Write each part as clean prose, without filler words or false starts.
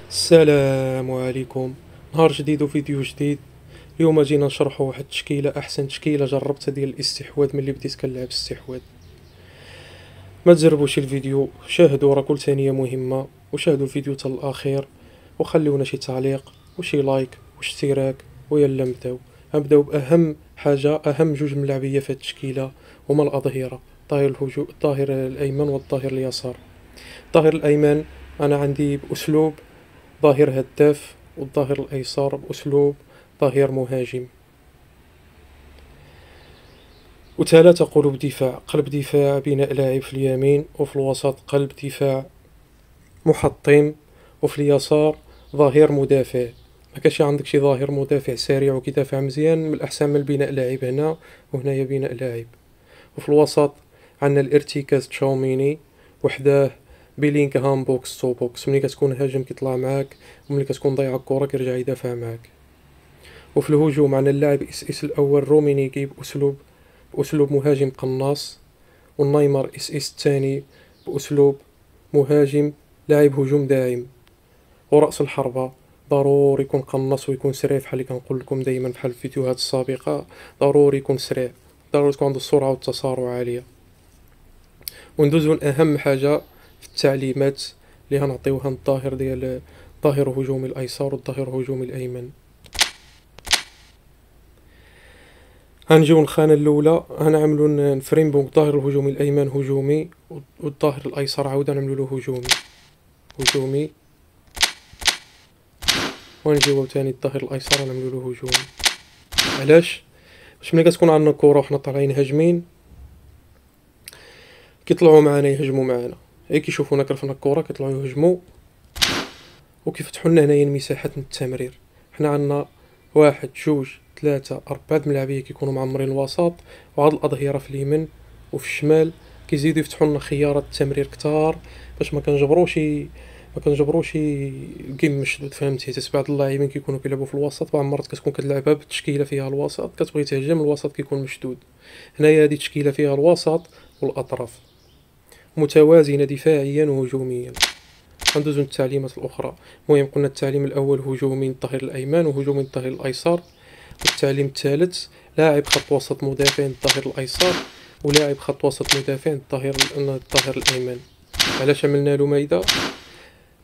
السلام عليكم. نهار جديد وفيديو جديد. اليوم جينا نشرحوا واحد التشكيله، احسن تشكيله جربتها ديال الاستحواذ ملي بديت كنلعب استحواذ. ما تجربوش الفيديو، شاهدوا راه كل ثانيه مهمه، وشاهدوا الفيديو حتى الاخير، وخليونا شي تعليق وشي لايك واشتراك. ويلا نبداو باهم حاجه، اهم جوج ملاعبيه في التشكيله هما الاظهره، الظهير الايمن والظهير اليسار. الظهير الايمن انا عندي باسلوب ظهير هداف، والظهير الأيسر بأسلوب ظهير مهاجم، وثلاثة قلوب دفاع: قلب دفاع بناء لاعب في اليمين، وفي الوسط قلب دفاع محطم، وفي اليسار ظهير مدافع. ما كانش عندك شي ظهير مدافع سريع وكيدافع مزيان، من الأحسن من بناء لاعب هنا وهنايا بناء لاعب. وفي الوسط عندنا الارتكاز تشاوميني، وحداه بيلينغهام بوكس تو بوكس، ملي كتكون هاجم كيطلع معاك، وملي كتكون ضايع الكرة كيرجع يدافع معاك. وفي الهجوم عندنا اللاعب اس الاول رومينيكي باسلوب مهاجم قناص، والنايمر اس الثاني باسلوب مهاجم لاعب هجوم داعم. ورأس الحربة ضروري يكون قناص ويكون سريع، بحال اللي كنقول لكم دائما بحال الفيديوهات السابقة، ضروري يكون سريع، ضروري تكون عنده السرعة والتسارع عالية. وندوزو لأهم حاجة في التعليمات اللي غنعطيوها الظاهر ديال الظهير الهجومي الايسر والظهير الهجومي الايمن. غنجيو للخانة الأولى، غنعملو نفريمبو الظهير الهجومي الأيمن هجومي، والظهير الأيسر عاودا نعملولو هجومي. ونجيو تاني الظهير الأيسر نعملولو هجومي. علاش؟ باش ملي كتكون عندنا الكرة وحنا طالعين هاجمين، كيطلعو معانا يهجمو معانا، غير كيشوفونا كرفنا الكرة كيطلعو يهجمو، وكيفتحو لنا هنايا المساحات من التمرير. حنا عندنا واحد جوج ثلاثة أربعة الملاعبية كيكونوا معمرين الوسط، وهاد الأظهرة في اليمين وفي الشمال كيزيدو يفتحوا لنا خيارات التمرير كتار، باش ما كنجبروش الجيم مشدود، فهمتي؟ حيت بعض اللاعبين كيكونوا كيلعبوا في الوسط، بعض المرات كتكون كتلعبها بالتشكيله فيها الوسط، كتبغي تهجم الوسط كيكون مشدود. هنايا هذه تشكيله فيها الوسط والاطراف متوازنه دفاعيا وهجوميا. غندوزو للتعليمات الاخرى. المهم قلنا التعليم الاول هجومي الظهير الايمن، وهجومي الظهير الايسر. والتعليم الثالث لاعب خط وسط مدافع الظهير الايسر، ولاعب خط وسط مدافع الظهير الايمن. علاش عملنا له مايده؟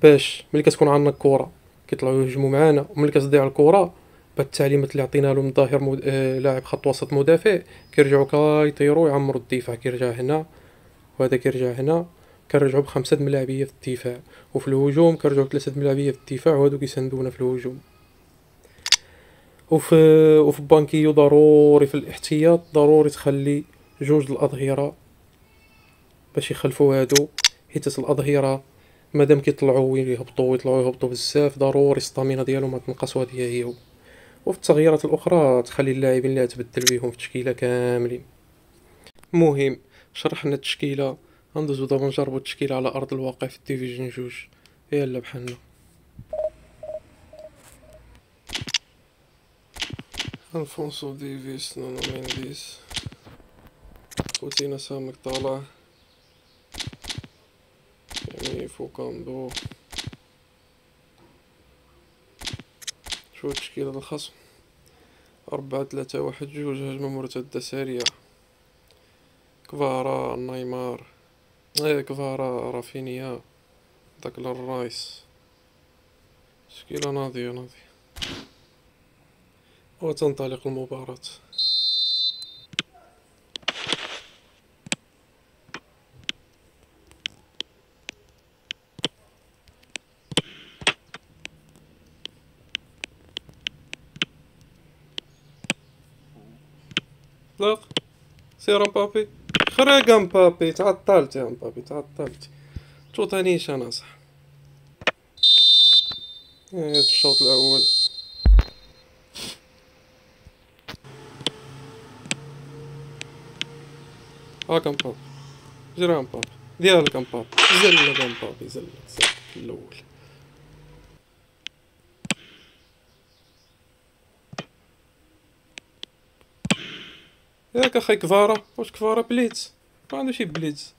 باش ملي كتكون عندنا الكره كيطلعوا يهجموا معانا، وملي كتضيع الكره بالتعليمات اللي عطينا لهم ظاهر لاعب خط وسط مدافع، كيرجعوا كيطيروا يعمروا الدفاع، كيرجع هنا وهذا كيرجع هنا، كنرجعوا بخمسة ملاعبيه في الدفاع، وفي الهجوم كنرجعوا ثلاثة ملاعبيه في الدفاع، وهادو كيساندونا في الهجوم. وفي بانكيو ضروري في الاحتياط ضروري تخلي جوج الاظهره باش يخلفوا هادو، حيت الاظهره مادام كيطلعوا يهبطوا بزاف، ضروري الستامينا ديالهم ما تنقص، وهذه هي هو. وفي التغييرات الاخرى تخلي اللاعبين اللي تبدل بهم في التشكيله كاملين. مهم شرحنا التشكيله، غندوزو دابا نجربو التشكيله على ارض الواقع في الديفيجن جوج. يلا بحالنا. الفونسو ديفيس، نونو مينديس، خوتينا سامك طالع، يعني فوكاندو. شو التشكيلة الخصم؟ 4-3-1-2، هجمة مرتدة سريعة. كفارا، نيمار، كفارا، رافينيا، داكلان رايس. تشكيلة ناضية. وتنطلق المباراة. اطلق، سير مبابي، خرج مبابي، تعطلت يا مبابي تعطلت، توطانيش انا صح. الشوط الاول. هاكا مبابي، جرى مبابي ديالك مبابي، زلق مبابي، زلق الاول. ياك اخي كفارا، واش كفارا بليتز؟ ما عندو شي بليتز.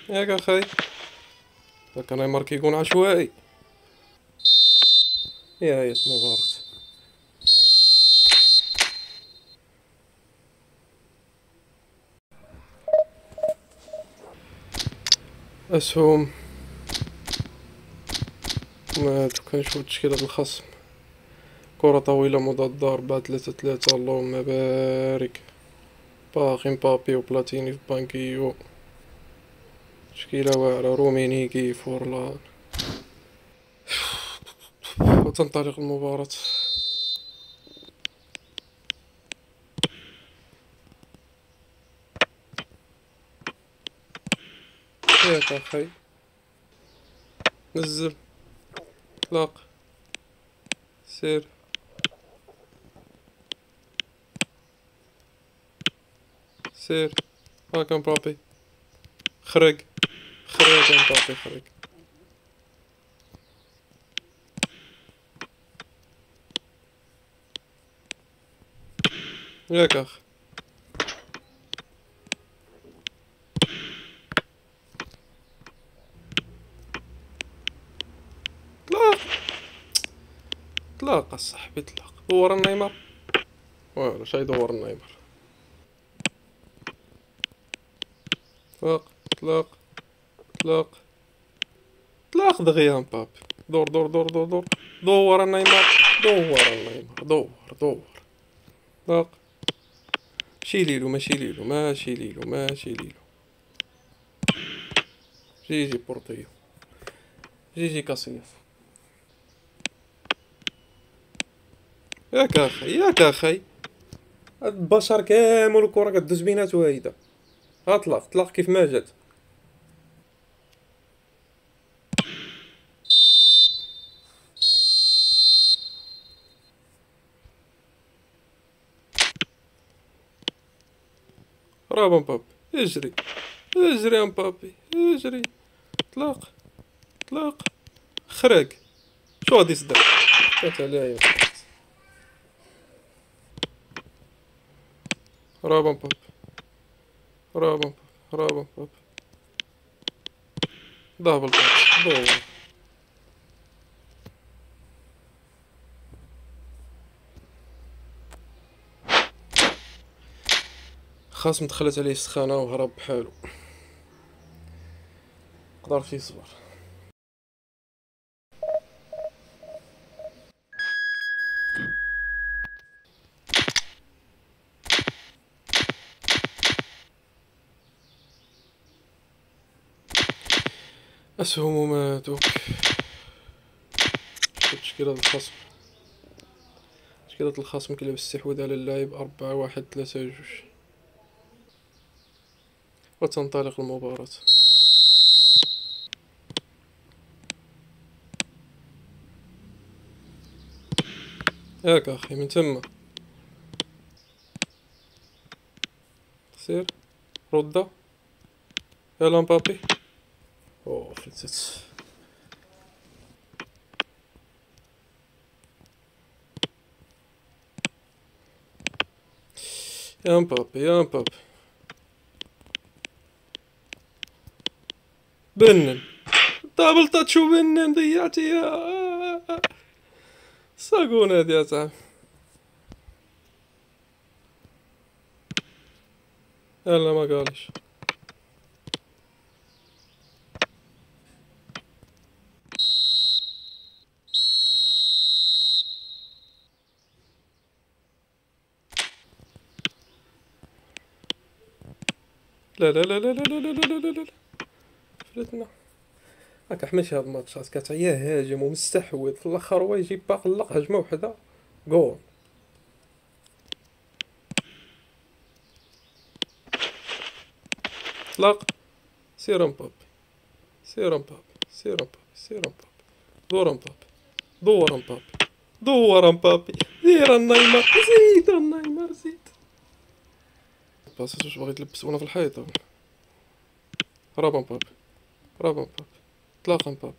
ياك اخي هاكا نيمار كيكون عشوائي. يا مباراة. أسهم. هادو كنشوف تشكيلة الخصم. كرة طويلة مضادة 4-3-3. اللهم بارك. باغي مبابي وبلاتيني في بانكيو. تشكيلة واعرة. رومينيكي فورلان. وتنطلق المباراة. ياك اخي. نزل. اطلاق. سير. سير. هاكا مبابي. خرج. خرج يا مبابي خرج. ياك اخ. اطلاق. اطلاق الصاحبي اطلاق. دور النيمار. والو شي يدور النيمار. اطلاق. اطلاق. اطلاق. اطلاق دغيا مبابي. دور دور دور دور دور. دور النيمار. دور النيمار. دور دور. اطلاق. شيليلو ماشي ليلو ماشي ليلو ماشي ليلو. جيجي بورطيو. جيجي كاسياس. ياك اخي ياك اخي. هاد البشر كامل الكرة كدوز بيناتو هايدة. اطلق اطلق كيف ما جات. برافو مبابي. اجري. اجري يا مبابي اجري. اطلاق. اطلاق. خرج. شو غادي يصدر. فات عليا. برافو مبابي. برافو مبابي. برافو مبابي. دابل تاتش. دور. خاصم دخلت عليه السخانة وهرب بحالو. مقدرش يصبر. أسهم وماتوك. تشكيلة الخصم. تشكيلة الخصم كيلعب الاستحواذ على اللاعب 4-1-3-2. وتنطلق المباراة. ياك اخي من تما. سير. ردة. يلا مبابي. اوه فلتت. يا مبابي يا مبابي. بنن. دابل تاتشو بنن ضيعتي يا صاقون هادي يا صاحبي. يلا ما قالش. لا لا لا لا لا لا لا لا لا لا. فلتنا. راك حماش هاد الماتشات كتعيا هاجم ومستحوذ في الاخر هو يجي باقلق هجمه وحده جول. اطلاق. سير مبابي. سير مبابي. سير مبابي. سير مبابي. دور مبابي. دور مبابي. دور مبابي. دير النيمار. زيد النيمار زيد. باساس واش باغي تلبسونا في الحيط. برافو مبابي. برافو مبابي. اطلاق مبابي.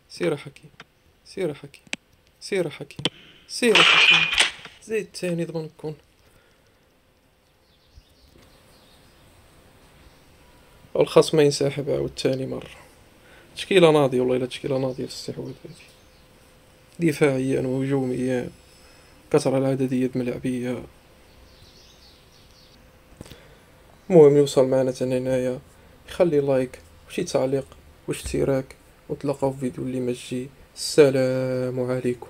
سير حكيم. سير حكيم. سير حكيم. سير حكيم. زيد تاني ضمن الكون. والخصم ينسحب عاود تاني مرة. تشكيلة ناضية، والله إلا تشكيلة ناضية في الاستحواذ هادي، دفاعيا وهجوميا، كثرة العددية الملاعبية. المهم يوصل معنا حتى هنايا، يخلي لايك وشي تعليق واشتراك، وتلاقاو في فيديو اللي مجي. السلام عليكم.